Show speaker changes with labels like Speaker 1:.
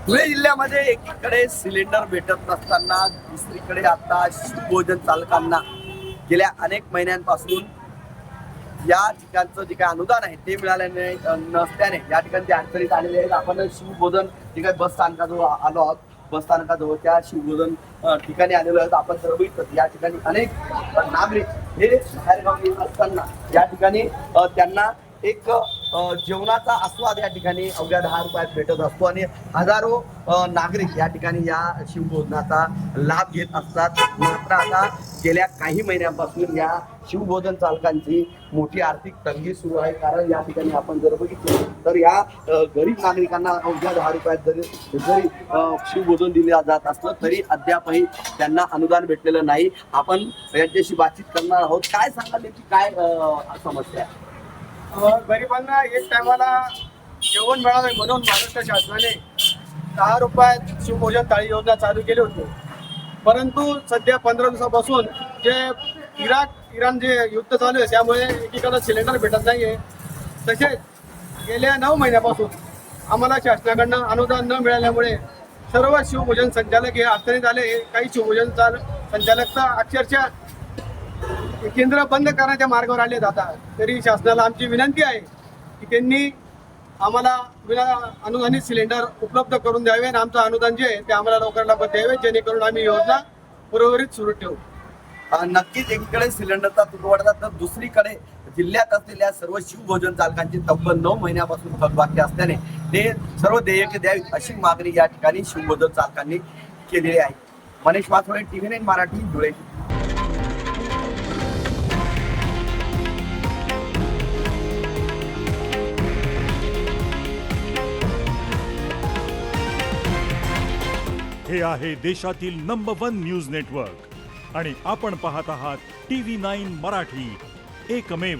Speaker 1: धुळे जिल्ह्यामध्ये एकीकडे सिलेंडर भेटत नसताना दुसरीकडे आता शिवभोजन चालकांना गेल्या अनेक महिन्यांपासून या ठिकाणचं जे काही अनुदान आहे ते मिळाल्याने नसल्याने या ठिकाणी ते अडचणीत आलेले आहेत. आपण शिवभोजन जे काही बस स्थानकाजवळ आलो आहोत, बस स्थानकाजवळ त्या शिवभोजन ठिकाणी आलेलो आहेत. आपण सर्व इथं या ठिकाणी अनेक नागरिक हे बाहेरगाव येत असताना या ठिकाणी त्यांना एक जेवणाचा आस्वाद या ठिकाणी अवघ्या 10 रुपयात भेटत असतो आणि हजारो नागरिक या ठिकाणी या शिवभोजनाचा लाभ घेत असतात. मात्र आता गेल्या काही महिन्यांपासून या शिवभोजन चालकांची मोठी आर्थिक तंगी सुरू आहे. कारण या ठिकाणी आपण जर बघितलं तर या गरीब नागरिकांना अवघ्या 10 रुपयात जरी शिवभोजन दिले जात असलं तरी अद्यापही त्यांना अनुदान भेटलेलं नाही. आपण यांच्याशी बातचीत करणार आहोत. काय सांगा नेमकी काय समस्या आहे?
Speaker 2: गरिबांना एक टायमाला जेवण मिळावे म्हणून महाराष्ट्र शासनाने 10 रुपयात शिवभोजन थाळी योजना चालू केली होती. परंतु सध्या 15 दिवसापासून जे इराण जे युद्ध चालू आहे त्यामुळे एकीकडे सिलेंडर भेटत नाही आहे. तसेच गेल्या 9 महिन्यापासून आम्हाला शासनाकडनं अनुदान न मिळाल्यामुळे सर्व शिवभोजन संचालक हे अडचणीत आले. काही शिवभोजन संचालक तर अक्षरशः केंद्र बंद करण्याच्या मार्गावर आले जातात. तरी शासनाला आमची विनंती आहे की त्यांनी आम्हाला विना अनुदानित सिलेंडर उपलब्ध करून द्यावे आणि आमचं अनुदान जे आहे ते आम्हाला लवकर द्यावे, जेणेकरून आम्ही योजना उर्वरित सुरू ठेवू.
Speaker 1: नक्कीच एकीकडे सिलेंडरचा तुटवडा तर दुसरीकडे जिल्ह्यात असलेल्या सर्व शिवभोजन चालकांची तब्बल 9 महिन्यापासून थकबाकी असल्याने ते सर्व देयके द्यावीत अशी मागणी या ठिकाणी शिवभोजन चालकांनी केलेली आहे. मनीष माथोरे, TV9 मराठी, धुळे.
Speaker 3: हे आहे देशातील नंबर 1 न्यूज नेटवर्क आणि आपण पाहत आहात TV9 मराठी, एकमेव.